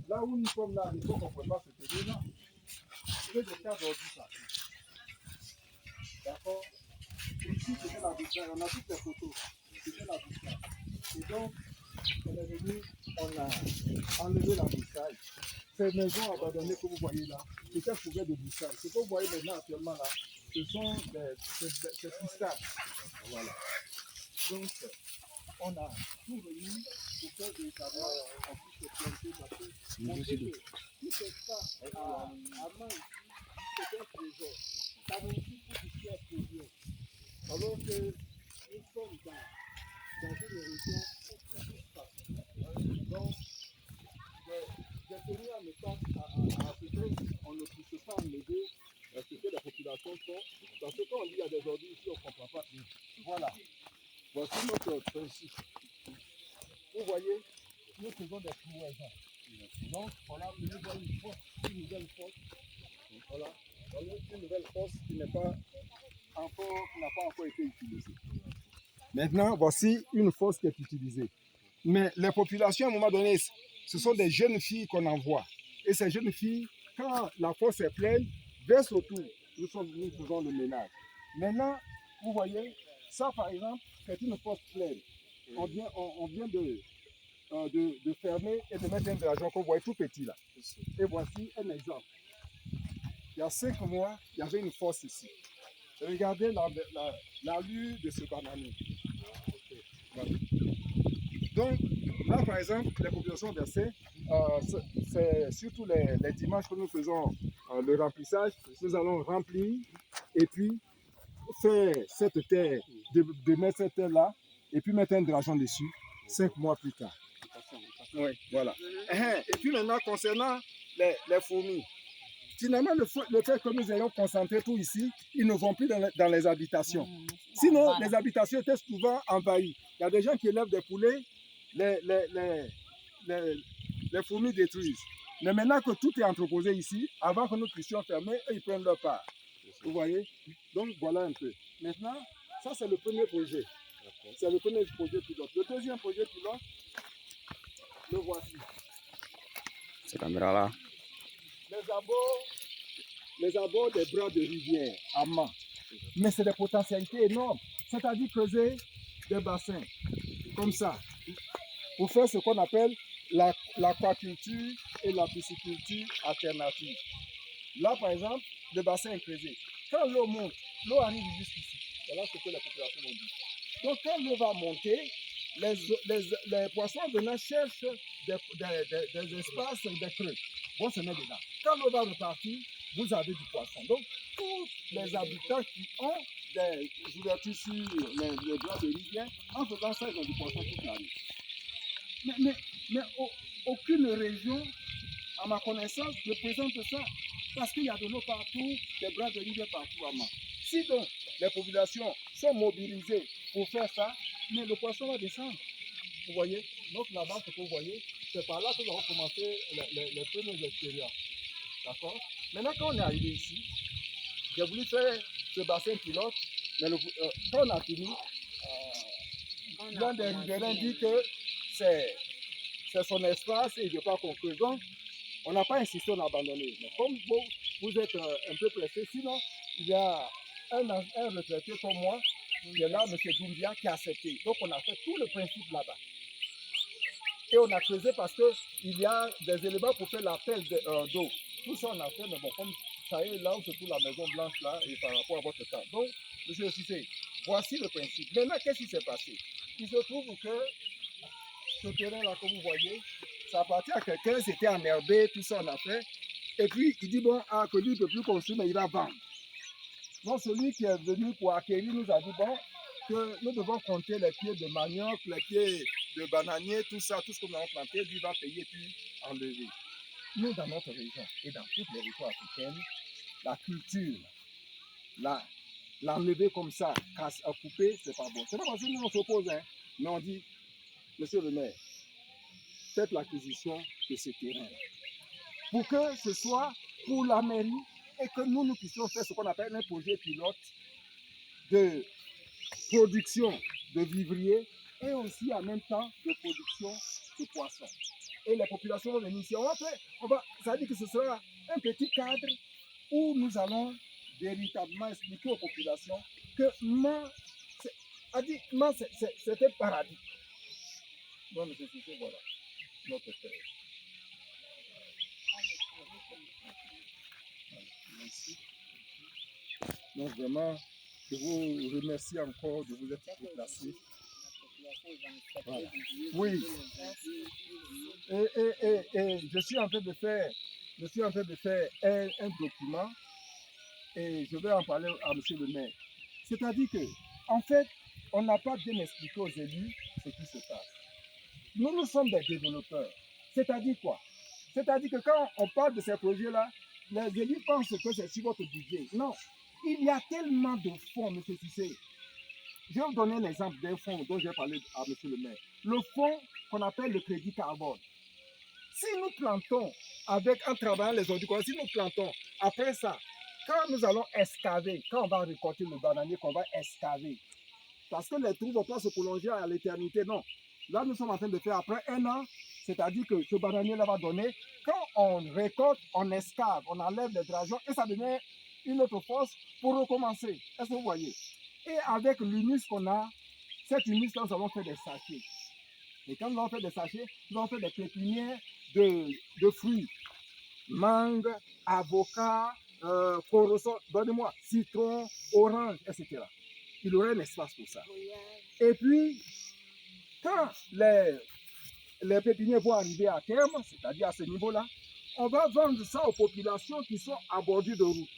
Là où nous sommes là, à l'époque, on ne pouvait pas se tenir là. C'est des tas d'ordi ça. D'accord. Ici, c'était la boussole. On a toutes les photos. C'était la boussole. Et donc, on est venu, on a enlevé la broussaille. Ces maisons abandonnées que vous voyez là, c'était couvertes de broussailles. Ce que vous voyez maintenant actuellement là, ce sont des pistaches. Voilà. Donc, on a tout venu pour faire véritablement qu'on puisse se planter parce que montrer que tout espace à main ici, c'est un trésor. Ça veut dire pour ici un produit. Alors que nous sommes dans une région où tout se passe. Donc, j'ai tenu à ne pas, à ce qu'on ne puisse pas enlever ce que les populations font. Parce que quand on dit qu'il y a des ordures ici, on ne comprend pas. Voilà. Voici notre principe. Vous voyez, nous faisons des clouaisons. Donc, voilà, nous avons une nouvelle fosse. Voilà. Voilà une nouvelle fosse qui n'a pas encore été utilisée. Maintenant, voici une fosse qui est utilisée. Mais les populations, à un moment donné, ce sont des jeunes filles qu'on envoie. Et ces jeunes filles, quand la fosse est pleine, versent autour. Nous faisons le ménage. Maintenant, vous voyez, ça par exemple, c'est une fosse pleine. On vient de fermer et de mettre un drageon qu'on voit tout petit là. Et voici un exemple. Il y a 5 mois, il y avait une fosse ici. Regardez l'allure de ce bananier. Voilà. Donc, là, par exemple, les populations versées, c'est surtout les dimanches que nous faisons le remplissage. Nous allons remplir et puis faire cette terre, de mettre cette terre-là et puis mettre un drageon dessus 5 mois plus tard. Oui, voilà. Et puis maintenant, concernant les fourmis, finalement, le fait que nous ayons concentré tout ici, ils ne vont plus dans les habitations. Sinon, les habitations étaient souvent envahies. Il y a des gens qui élèvent des poulets, les fourmis détruisent. Mais maintenant que tout est entreposé ici, avant que nous puissions fermer, eux, ils prennent leur part. Vous voyez? Donc, voilà un peu. Maintenant, ça, c'est le premier projet. C'est le premier projet pilote. Le deuxième projet pilote, le voici. Cette caméra-là. Les abords des bras de rivière à main. Mais c'est des potentialités énormes. C'est-à-dire creuser des bassins comme ça pour faire ce qu'on appelle l'aquaculture et la pisciculture alternative. Là, par exemple, le bassin est creusé. Quand l'eau monte, l'eau arrive jusqu'ici. C'est là ce que les populations ont dit. Donc, quand l'eau va monter, les poissons venant cherchent des espaces, des creux, vont se mettre dedans. Quand l'eau va repartir, vous avez du poisson. Donc, tous les habitants qui ont des ouvertures sur les bras de rivière, en faisant ça, ils ont du poisson toute l'année. Mais aucune région, à ma connaissance, ne présente ça. Parce qu'il y a de l'eau partout, des bras de rivière partout à main. Si donc les populations sont mobilisées pour faire ça, mais le poisson va descendre. Vous voyez? Donc là-bas, ce que vous voyez, c'est par là que nous avons commencé les premières expériences. D'accord? Maintenant, quand on est arrivé ici, j'ai voulu faire ce bassin pilote, mais quand on a fini, l'un des riverains dit que c'est son espace et il ne veut pas qu'on creuse. Donc, on n'a pas insisté, on a abandonné. Mais comme vous êtes un peu pressé, sinon, il y a un retraité comme moi, qui est là, M. Doumbia, qui a accepté. Donc, on a fait tout le principe là-bas. Et on a creusé parce qu'il y a des éléments pour faire l'appel d'eau. Tout ça, on a fait, mais bon, comme ça est là où se trouve la Maison Blanche, là, et par rapport à votre cas. Donc, M. Cissé, voici le principe. Maintenant, qu'est-ce qui s'est passé? Il se trouve que ce terrain-là, comme vous voyez, ça appartient à quelqu'un, c'était enherbé, tout ça, on a fait. Et puis, il dit, bon, que lui, il ne peut plus construire, mais il va vendre. Donc, celui qui est venu pour acquérir nous a dit, bon, que nous devons compter les pieds de manioc, les pieds de bananier, tout ça, tout ce que nous avons planté, lui va payer puis enlever. Nous, dans notre région et dans toutes les régions africaines, la culture, l'enlever comme ça, à couper, c'est pas bon. C'est pas parce que nous on s'oppose, hein, mais on dit, monsieur le maire, faites l'acquisition de ce terrain pour que ce soit pour la mairie et que nous puissions faire ce qu'on appelle un projet pilote de production de vivriers et aussi en même temps de production de poissons. et les populations vont venir ici. Ça veut dire que ce sera un petit cadre où nous allons véritablement expliquer aux populations que c'était paradis. Donc, c'est voilà, notre terre. Merci. Donc, vraiment, je vous remercie encore de vous être déplacés. Voilà. Oui. Et je suis en train de faire, un document et je vais en parler à M. le maire. C'est-à-dire que, en fait, on n'a pas bien expliqué aux élus ce qui se passe. Nous sommes des développeurs. C'est-à-dire quoi? C'est-à-dire que quand on parle de ces projets-là, les élus pensent que c'est sur votre budget. Non. Il y a tellement de fonds, M. Cissé. Je vais vous donner un exemple d'un fonds dont j'ai parlé à M. le maire. Le fonds qu'on appelle le crédit carbone. Si nous plantons en travaillant les ordures, si nous plantons, après ça, quand nous allons excaver, quand on va récolter le bananier qu'on va excaver, parce que les trous ne vont pas se prolonger à l'éternité, non. Là, nous sommes en train de faire après 1 an, c'est-à-dire que ce bananier-là va donner, quand on récolte, on excave, on enlève les drageons et ça devient une autre force pour recommencer. Est-ce que vous voyez? Et avec l'humus qu'on a, cette humus-là, nous allons faire des sachets. Et quand nous allons faire des sachets, nous allons faire des pépinières de fruits. Mangue, avocat, corossol, donnez-moi, citron, orange, etc. Il y aurait un espace pour ça. Et puis, quand les pépinières vont arriver à terme, c'est-à-dire à ce niveau-là, on va vendre ça aux populations qui sont à bordure de route.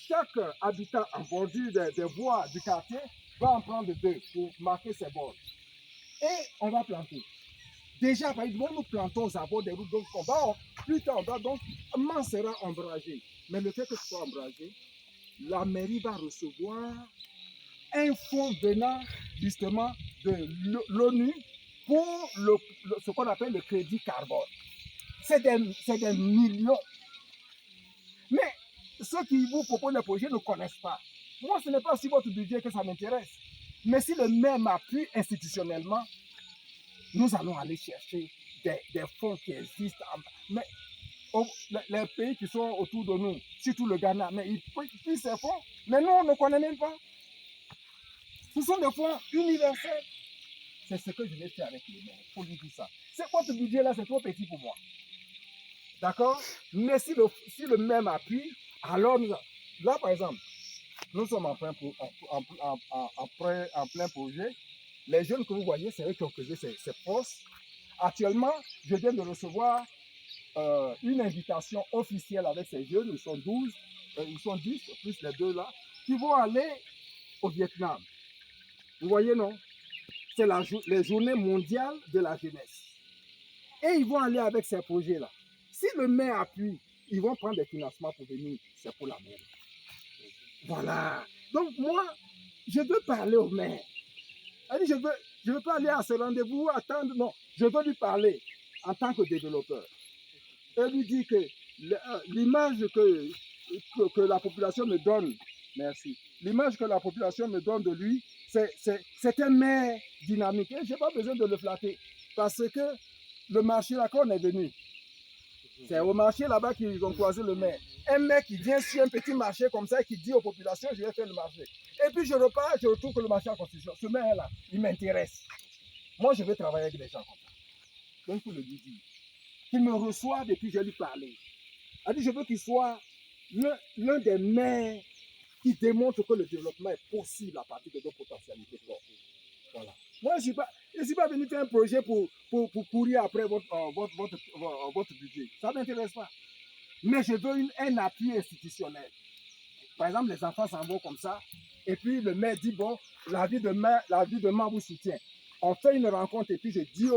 Chaque habitant en bordure des voies du quartier va en prendre 2 pour marquer ses bords. Et on va planter. Déjà, par exemple, nous plantons aux abords des routes, donc plus tard, donc, sera ombragé. Mais le fait que ce soit ombragé, la mairie va recevoir un fonds venant justement de l'ONU pour ce qu'on appelle le crédit carbone. C'est des millions. Mais ceux qui vous proposent le projet ne connaissent pas. Moi, ce n'est pas sur votre budget que ça m'intéresse. Mais si le maire m'appuie institutionnellement, nous allons aller chercher des fonds qui existent. Mais les pays qui sont autour de nous, surtout le Ghana, mais ils prient ces fonds, mais nous, on ne connaît même pas. Ce sont des fonds universels. C'est ce que je vais faire avec le maire, pour lui dire ça. Votre budget là, c'est trop petit pour moi. D'accord? Mais si le maire m'appuie, alors là, par exemple, nous sommes en plein projet. Les jeunes que vous voyez, c'est eux qui ont creusé ces postes. Actuellement, je viens de recevoir une invitation officielle avec ces jeunes. Ils sont 12, ils sont 10, plus les 2 là, qui vont aller au Vietnam. Vous voyez, non? C'est les journées mondiales de la jeunesse. Et ils vont aller avec ces projets-là. Si le maire appuie, ils vont prendre des financements pour venir. C'est pour la mairie. Voilà. Donc moi, je veux parler au maire. Je ne veux pas aller à ce rendez-vous, attendre. Non, je veux lui parler en tant que développeur. Et lui dire que l'image que la population me donne, merci, l'image que la population me donne de lui, c'est un maire dynamique. Et je n'ai pas besoin de le flatter. Parce que le marché là, quand on est venu, c'est au marché là-bas qu'ils ont croisé le maire. Un maire qui vient sur un petit marché comme ça et qui dit aux populations, je vais faire le marché. Et puis je repars, je retrouve que le marché en construction. Ce maire-là, il m'intéresse. Moi, je veux travailler avec des gens comme ça. Donc, il faut le lui dire. Qu'il me reçoive et puis je vais lui parler. Je veux qu'il soit l'un des maires qui démontre que le développement est possible à partir de nos potentialités fortes. Voilà. Moi, je ne suis pas venu faire un projet pour courir après votre budget. Ça ne m'intéresse pas. Mais je veux un appui institutionnel. Par exemple, les enfants s'en vont comme ça, et puis le maire dit, bon, la vie de maire vous soutient. On fait une rencontre, et puis je dis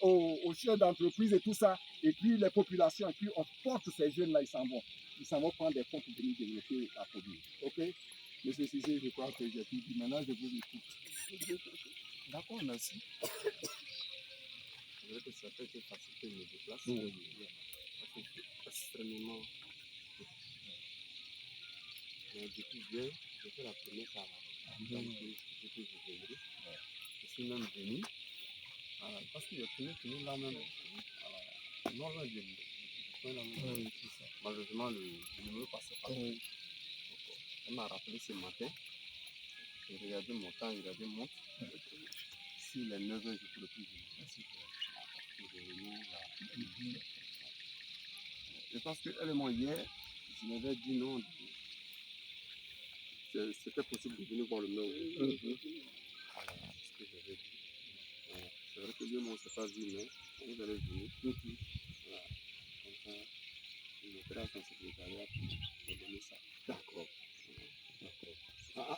aux chefs d'entreprise et tout ça, et puis les populations, et puis on porte ces jeunes-là, ils s'en vont. Ils s'en vont prendre des fonds pour venir développer la produit. OK? Monsieur Cissé, je crois que j'ai tout dit. Maintenant, je vous écoute. D'accord, merci. Je dirais que ça peut être facile que je me déplace. Oui. Parce que c'est extrêmement. Mais depuis hier, j'ai fait la première fois. Donc, je viendrai. Je suis même venu. Parce qu'il y a tenu là même. Non, là, il y a point là même. Malheureusement, le numéro passait pas. Donc, elle m'a rappelé ce matin. J'ai regardé mon temps, j'ai regardé mon montre. S'il est 9h, je ne pourrais plus venir. Je pense qu'elle et moi, hier, je m'avais dit non. C'était possible de venir voir le maire. Voilà, ce que j'avais dit. Voilà. C'est vrai que lui, moi, on ne s'est pas vu, mais on allait venir. Voilà. Donc, on mettra dans ce secrétariat pour donner ça. D'accord.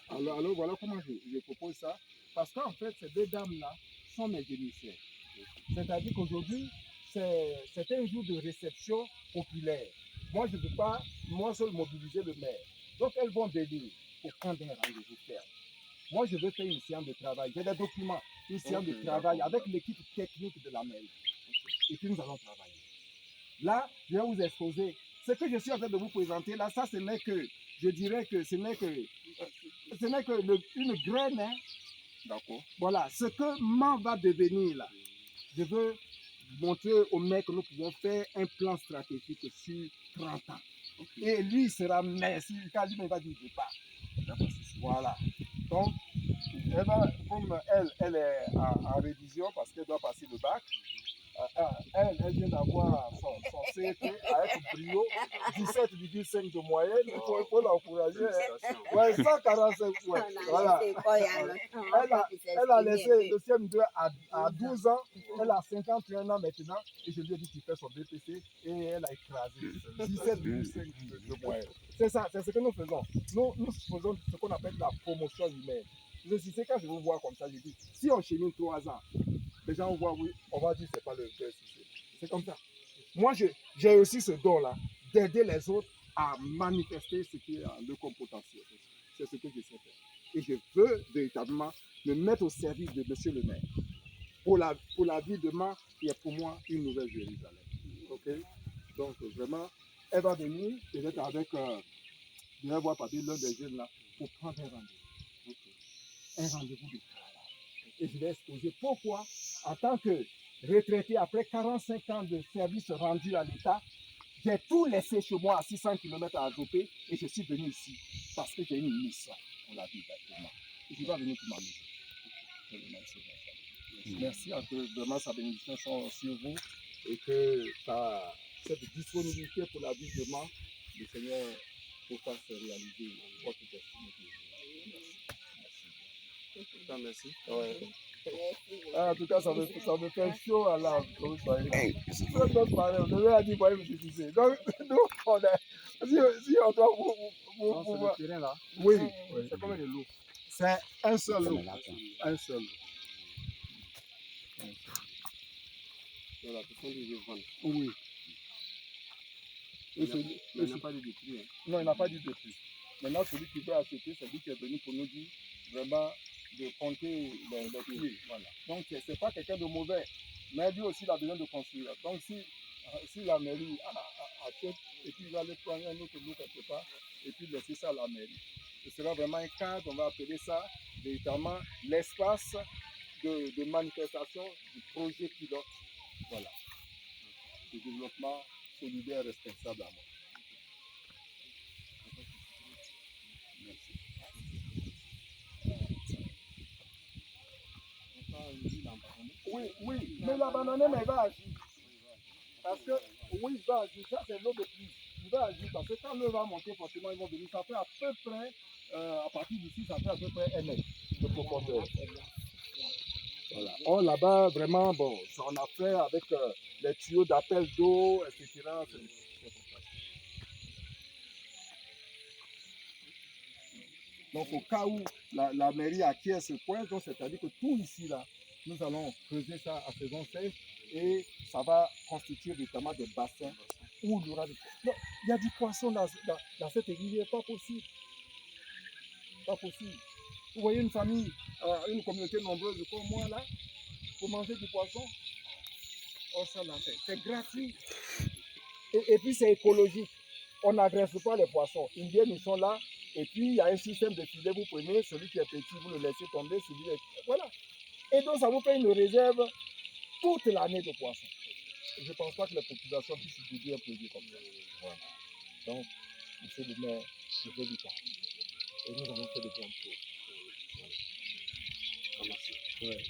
Alors voilà comment je propose ça. Parce qu'en fait, ces deux dames-là sont mes bénéficiaires. C'est-à-dire qu'aujourd'hui, c'est un jour de réception populaire. Moi, je ne peux pas, moi seul, mobiliser le maire. Donc, elles vont venir pour prendre un rendez-vous ferme. Moi, je veux faire une séance de travail. J'ai des documents, une séance de travail avec l'équipe technique de la mairie. Et puis, nous allons travailler. Là, je vais vous exposer. Ce que je suis en train de vous présenter, là, ça, ce n'est que, je dirais que ce n'est que une graine. Hein. D'accord. Voilà, ce que MAN va devenir, là, je veux montrer au maire que nous pouvons faire un plan stratégique sur 30 ans. Okay. Et lui sera maire, car lui va dire départ. Voilà. Donc, comme elle est en révision parce qu'elle doit passer le bac, elle vient d'avoir son CET avec brio, 17,5 de moyenne, il faut l'encourager. Hein. Ouais, 145 points. Voilà. Elle a laissé le CM2 à 12 ans, elle a 51 ans maintenant, et je lui ai dit qu'il fait son BPC, et elle a écrasé 17,5 de moyenne. C'est ça, c'est ce que nous faisons. Nous faisons ce qu'on appelle la promotion humaine. C'est quand je vous vois comme ça, je dis, si on chemine 3 ans, les gens voient, oui, on va dire que ce n'est pas le vrai succès. C'est comme ça. Moi, j'ai aussi ce don-là d'aider les autres à manifester ce qui est en leur potentiel. C'est ce que je sais faire. Et je veux véritablement me mettre au service de monsieur le maire. Pour la vie de MAN, qui est pour moi une nouvelle Jérusalem. OK? Donc, vraiment, elle va venir, peut-être avec, je vais voir partir l'un des jeunes là, pour prendre un rendez-vous. Okay. Un rendez-vous de travail. Et je vais exposer pourquoi, en tant que retraité après 45 ans de service rendu à l'État, j'ai tout laissé chez moi à 600 km à Azopé et je suis venu ici parce que j'ai une mission pour la vie d'Azopé. Et je vais venir pour ma mission. Merci à que vraiment sa bénédiction soit sur vous et que par cette disponibilité pour la vie de MAN, le Seigneur pour faire se réaliser votre destinée. Merci. Merci. Ouais. En tout cas, ça me fait chaud à l'âme. On devait dire, voyez, monsieur Cissé. Donc, nous, on est. Si on doit vous. C'est le terrain là. Oui. C'est combien de lots? C'est un seul lot. Un seul lot. Voilà, ce sont des ventes. Oui. Il n'a pas dit de prix. Hein. Non, il n'a pas dit de prix. Maintenant, celui qui veut acheter, c'est lui qui est venu pour nous dire vraiment de compter les pieds. Voilà. Donc, ce n'est pas quelqu'un de mauvais, mais lui aussi, il a besoin de construire. Donc, si la mairie achète et puis il va aller prendre un autre lot quelque part et puis laisser ça à la mairie, ce sera vraiment un cadre, on va appeler ça véritablement l'espace de manifestation du projet pilote. Voilà. De développement solidaire responsable à moi. Merci. Oui, mais l'abandonner, mais il va agir. Parce que, oui, il va agir. Ça, c'est l'eau de pluie. Il va agir parce que quand l'eau va monter, forcément, ils vont venir. Ça fait à peu près, à partir d'ici, ça fait à peu près 1 mètre de profondeur. Voilà. Or, là-bas, vraiment, bon, on a fait avec les tuyaux d'appel d'eau, etc. Donc, au cas où la mairie acquiert ce point, c'est-à-dire que tout ici, là, nous allons creuser ça à saison sèche et ça va constituer notamment des bassins où il y aura des... Non, il y a du poisson dans cette rivière, pas possible. Pas possible. Vous voyez une famille, une communauté nombreuse comme moi, là, pour manger du poisson, oh, ça, là, c'est gratuit. Et puis, c'est écologique. On n'agresse pas les poissons. Ils viennent, ils sont là. Et puis, il y a un système de filet. Vous prenez celui qui est petit, vous le laissez tomber. Celui est... Voilà. Et donc, ça vous fait une réserve toute l'année de poissons. Je ne pense pas que les populations puissent se dédier un produit comme ça. Voilà. Donc, monsieur le maire, je veux du temps. Et nous avons fait de grandes choses. Ouais.